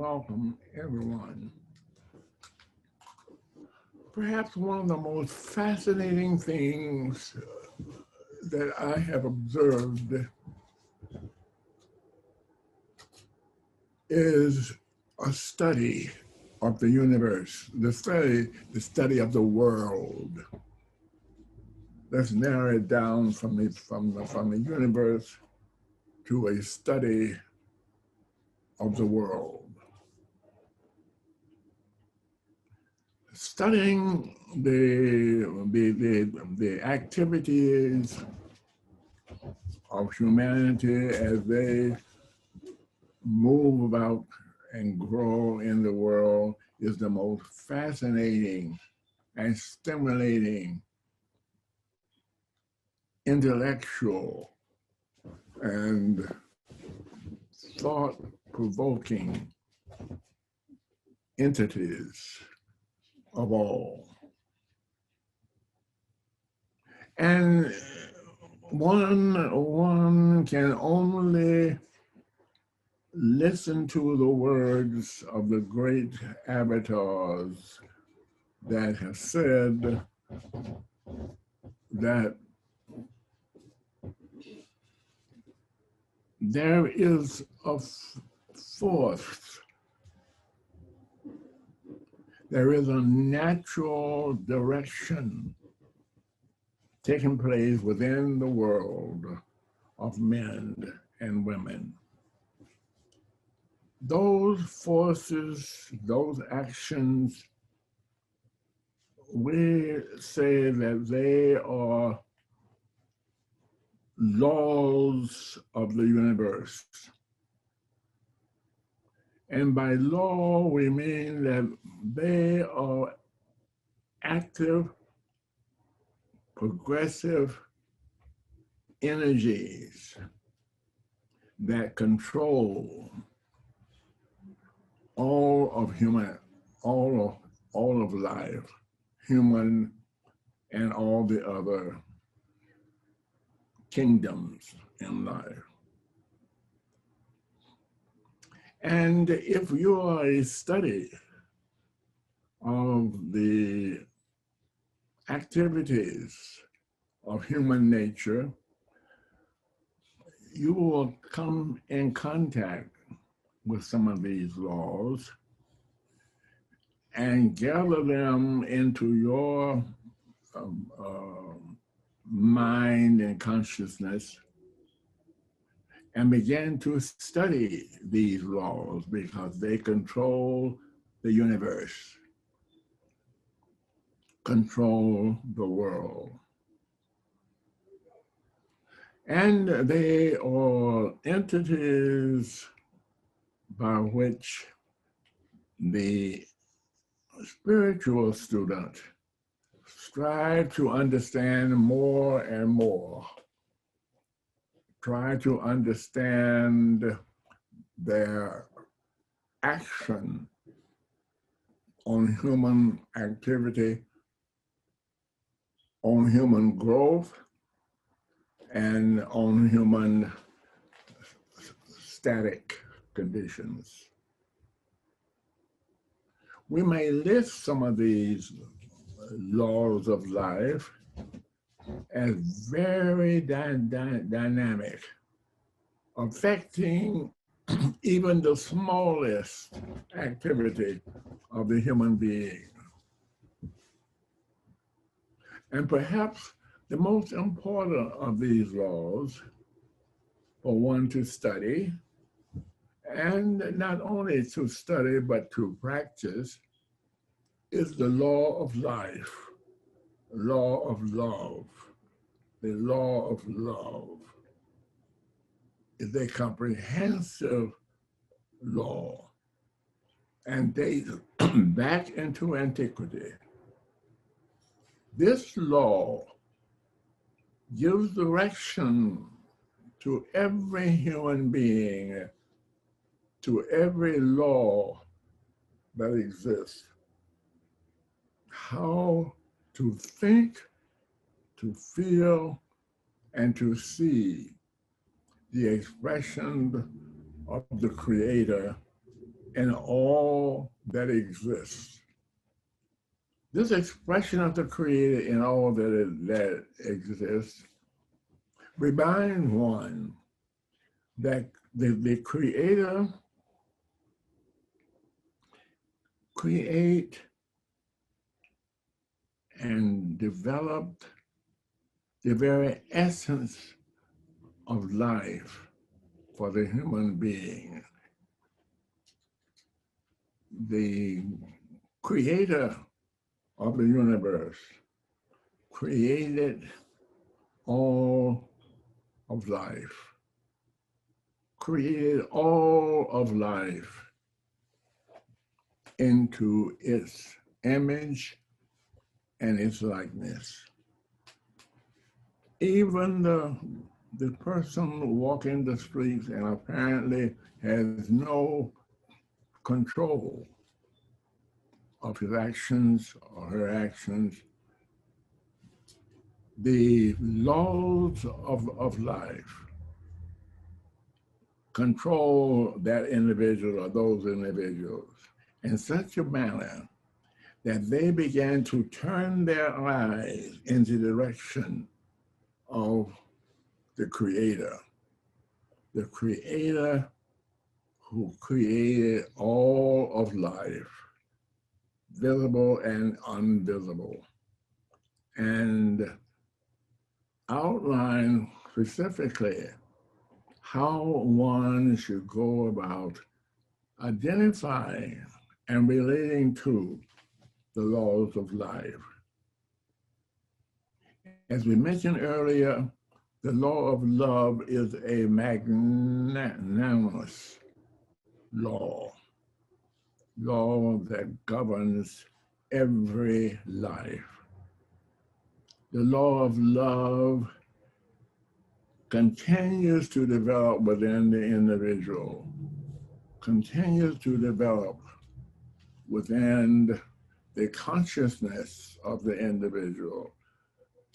welcome everyone. Perhaps one of the most fascinating things that I have observed is a study of the universe, the study of the world. Let's narrow it down from the universe to a study of the world. Studying the activities of humanity as they move about and grow in the world is the most fascinating and stimulating, intellectual, and thought-provoking entities of all. And one can only listen to the words of the great avatars that have said that there is a force, there is a natural direction taking place within the world of men and women. Those forces, those actions, we say that they are laws of the universe. And by law, we mean that they are active, progressive energies that control all of life, human and all the other kingdoms in life. And if you are a study of the activities of human nature, you will come in contact with some of these laws and gather them into your mind and consciousness and begin to study these laws because they control the universe, control the world. And they are entities by which the spiritual student strive to understand more and more, try to understand their action on human activity, on human growth, and on human static conditions. We may list some of these laws of life as very dynamic, affecting even the smallest activity of the human being. And perhaps the most important of these laws for one to study, and not only to study, but to practice, is the law of life, law of love. The law of love is a comprehensive law and dates back into antiquity. This law gives direction to every human being, to every law that exists, how to think, to feel, and to see the expression of the Creator in all that exists. This expression of the Creator in all that exists reminds one that the Creator create and developed the very essence of life for the human being. The Creator of the universe created all of life, created all of life into its image and its likeness. Even the person walking the streets and apparently has no control of his actions or her actions, the laws of life control that individual or those individuals in such a manner that they began to turn their eyes in the direction of the Creator who created all of life, visible and invisible, and outline specifically how one should go about identifying and relating to the laws of life. As we mentioned earlier, the law of love is a magnanimous law that governs every life. The law of love continues to develop within the individual, continues to develop within the consciousness of the individual,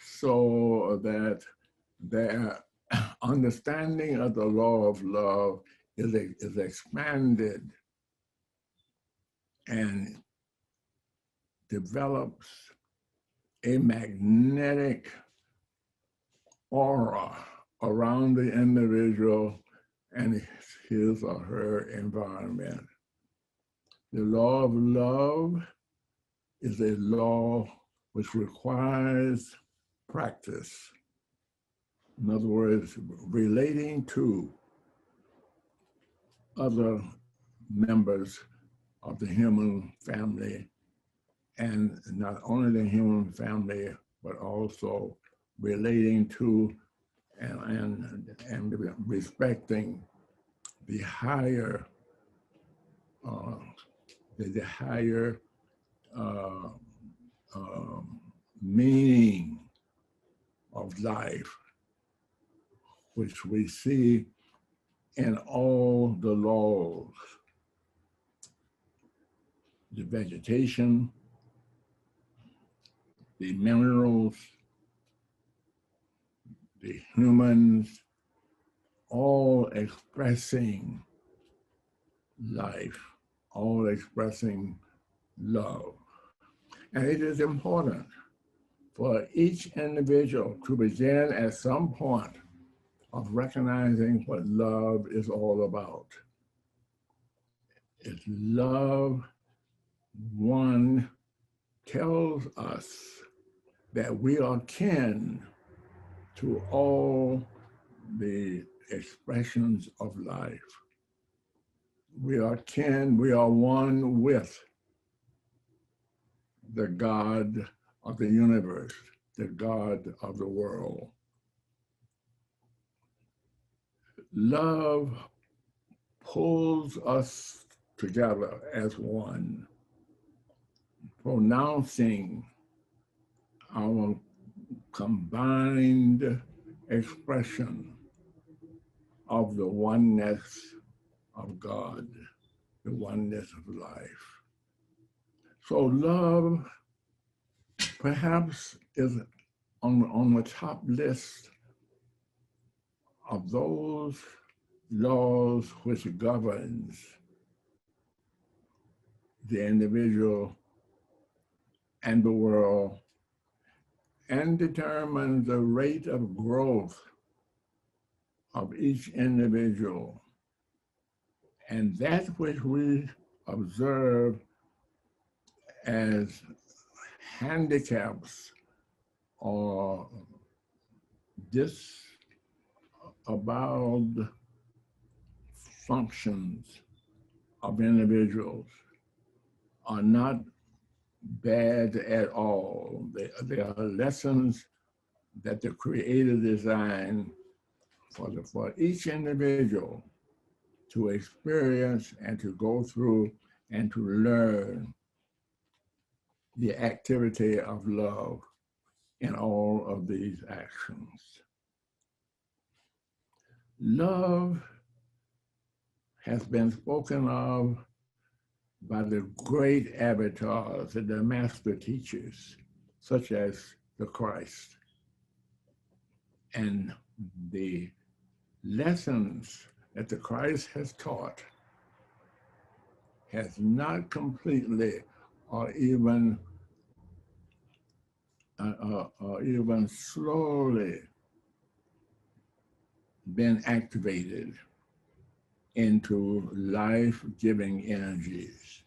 so that their understanding of the law of love is expanded and develops a magnetic aura around the individual and his or her environment. The law of love is a law which requires practice. In other words, relating to other members of the human family, and not only the human family, but also relating to and respecting the higher meaning of life, which we see in all the laws, the vegetation, the minerals, the humans, all expressing life, all expressing love. And it is important for each individual to begin at some point of recognizing what love is all about. It's love, one tells us that we are kin to all the expressions of life. We are kin, we are one with the God of the universe, the God of the world. Love pulls us together as one, pronouncing our combined expression of the oneness of God, the oneness of life. So love perhaps is on the top list of those laws which governs the individual and the world, and determines the rate of growth of each individual. And that which we observe as handicaps or disavowed functions of individuals are not bad at all. They are lessons that the Creator designed for each individual to experience and to go through and to learn the activity of love in all of these actions. Love has been spoken of by the great avatars and the master teachers, such as the Christ. And the lessons that the Christ has taught has not completely or even slowly been activated into life-giving energies.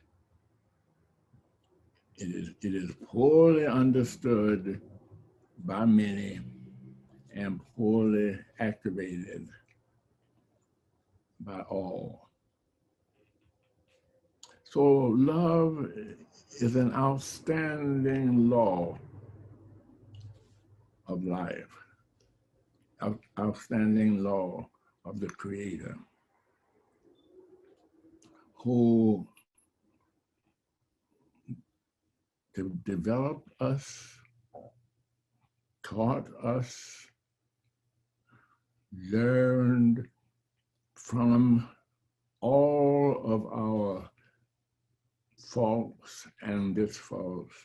It is poorly understood by many and poorly activated by all. So love is an outstanding law of life, outstanding law of the Creator, who developed us, taught us, learned from all of our faults and disfaults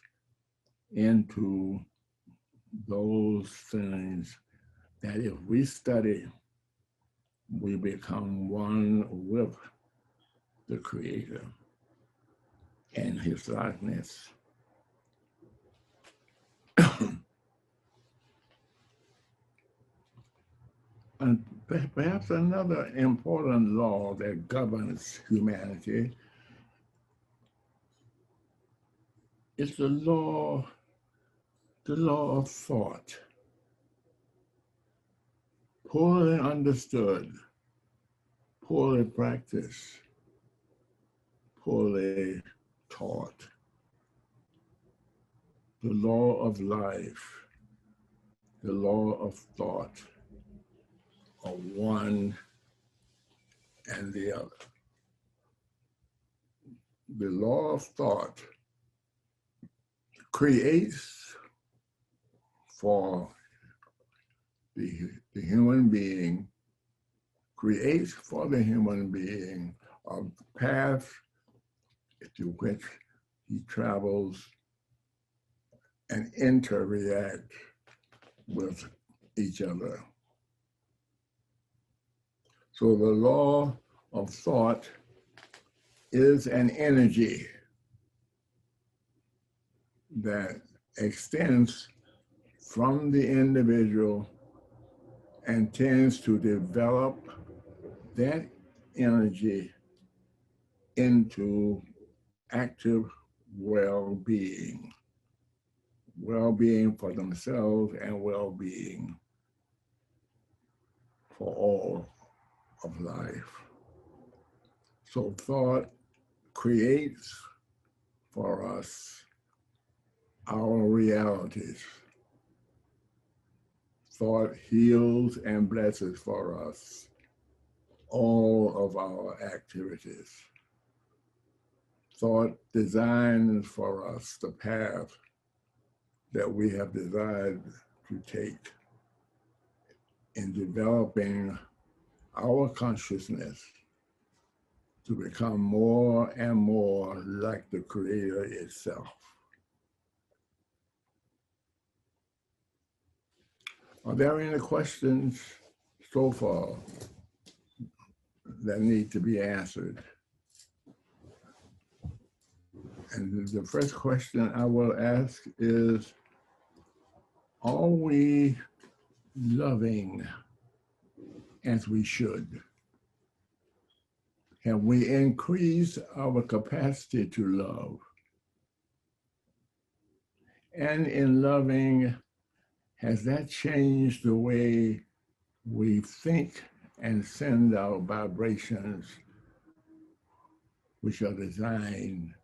into those things that if we study, we become one with the Creator and His likeness. And perhaps another important law that governs humanity is the law of thought. Poorly understood, poorly practiced, poorly taught. The law of life, the law of thought are one and the other. The law of thought creates for the human being, creates for the human being a path through which he travels and interact with each other. So the law of thought is an energy that extends from the individual and tends to develop that energy into active well-being, well-being for themselves and well-being for all of life. So thought creates for us our realities. Thought heals and blesses for us all of our activities. Thought designs for us the path that we have desired to take in developing our consciousness to become more and more like the Creator itself. Are there any questions so far that need to be answered? And the first question I will ask is, are we loving as we should? Have we increased our capacity to love? And in loving, has that changed the way we think and send out vibrations which are designed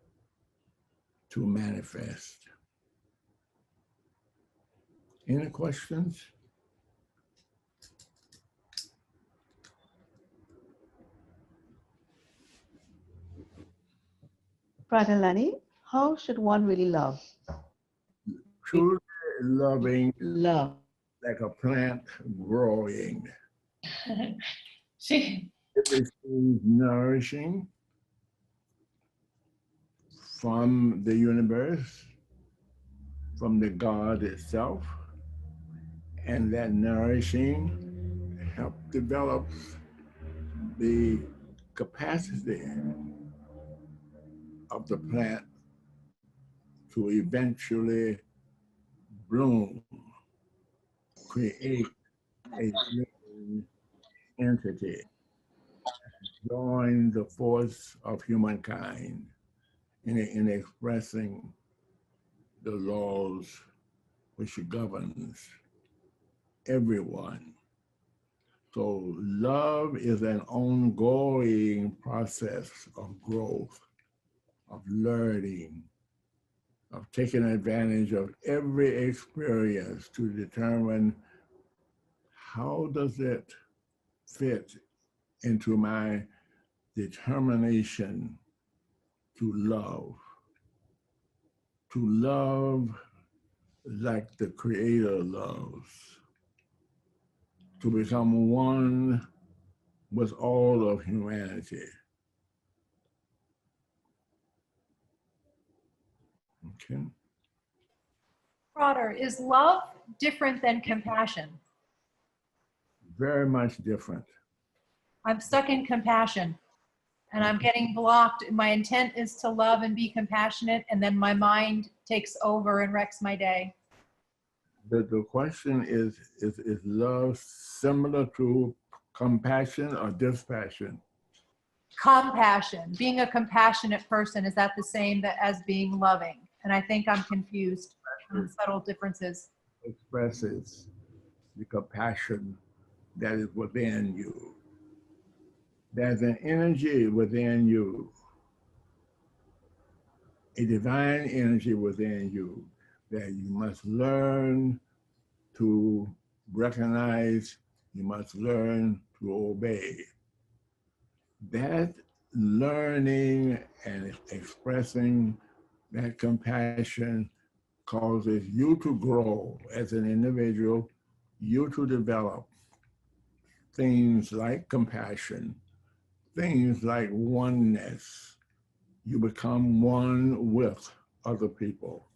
to manifest? Any questions? Brother Lonnie, how should one really love? Truly loving Love. like a plant growing. Sí. It receives nourishing from the universe, from the God itself, and that nourishing help develop the capacity of the plant to eventually bloom, create a living entity, join the force of humankind in expressing the laws which governs everyone. So love is an ongoing process of growth, of learning, of taking advantage of every experience to determine how does it fit into my determination to love like the Creator loves, to become one with all of humanity. Okay. Broader, is love different than compassion? Very much different. I'm stuck in compassion and I'm getting blocked. My intent is to love and be compassionate, and then my mind takes over and wrecks my day. The question is love similar to compassion or dispassion? Compassion, being a compassionate person, is that the same as being loving? And I think I'm confused on subtle differences. Expresses the compassion that is within you. There's an energy within you, a divine energy within you that you must learn to recognize, you must learn to obey. That learning and expressing that compassion causes you to grow as an individual, you to develop things like compassion, things like oneness. You become one with other people,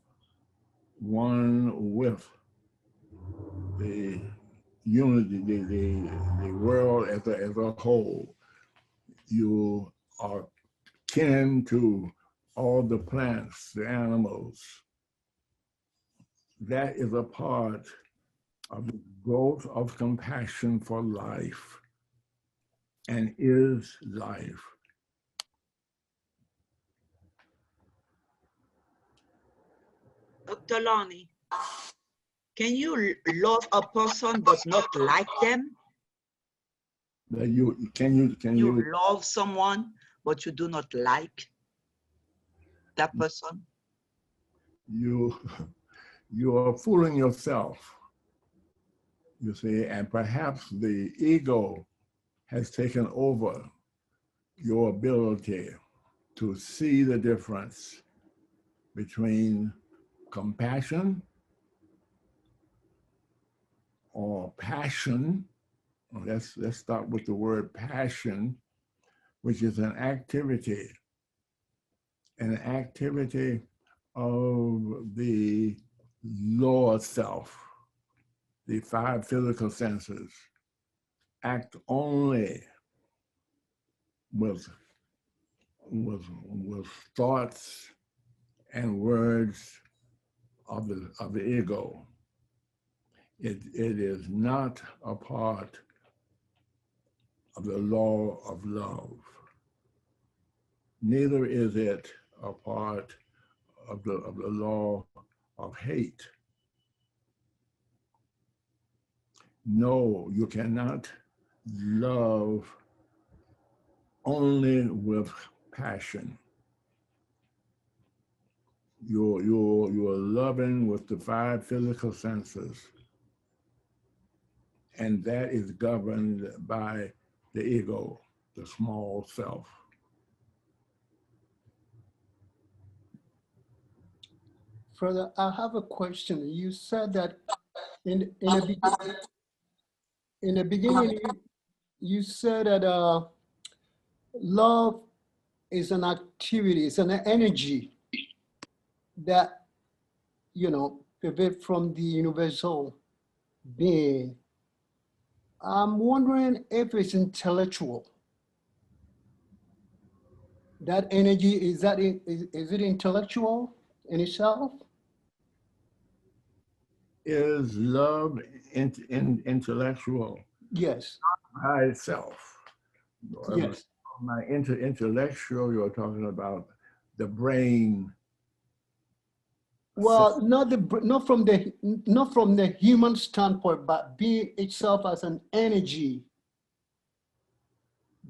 one with the unity, the world as a whole. You are kin to all the plants, the animals. That is a part of the growth of compassion for life and is life. Dr. Lonnie, can you love a person but not like them? That can you love someone but you do not like that person? You are fooling yourself, you see, and perhaps the ego has taken over your ability to see the difference between compassion or passion. Let's start with the word passion, which is an activity of the lower self. The five physical senses act only with thoughts and words of the ego. It is not a part of the law of love. Neither is it a part of the law of hate. No, you cannot love only with passion. You're loving with the 5 physical senses, and that is governed by the ego, the small self. Further, I have a question. You said that in the beginning, you said that love is an activity, it's an energy that, you know, pervades from the universal being. I'm wondering if it's intellectual. That energy, is it intellectual in itself? Is love intellectual Yes. by itself? Yes. By intellectual, you're talking about the brain. Well, not from the human standpoint, but being itself as an energy,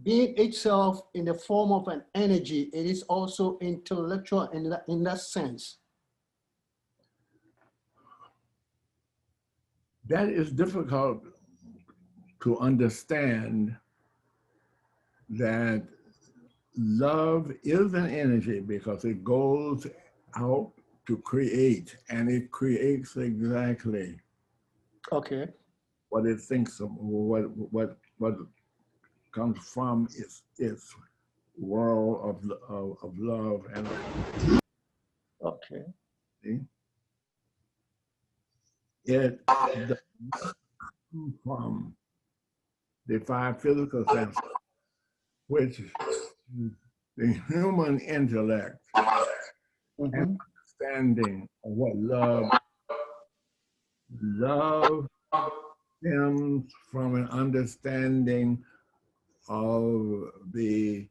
being itself in the form of an energy, it is also intellectual in that sense. That is difficult to understand, that love is an energy because it goes out to create, and it creates exactly Okay. what it thinks of, what comes from its world of love and Okay. it does not come from the 5 physical senses, which the human intellect and understanding of what love stems from an understanding of the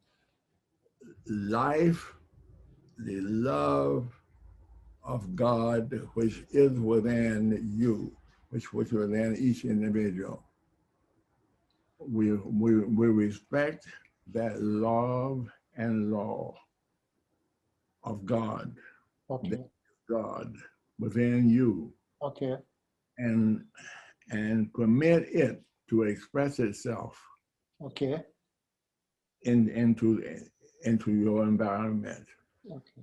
life, the love of God, which is within you, which was within each individual. We respect that love and law of God, Okay. God within you, Okay. and permit it to express itself Okay. into your environment. Okay.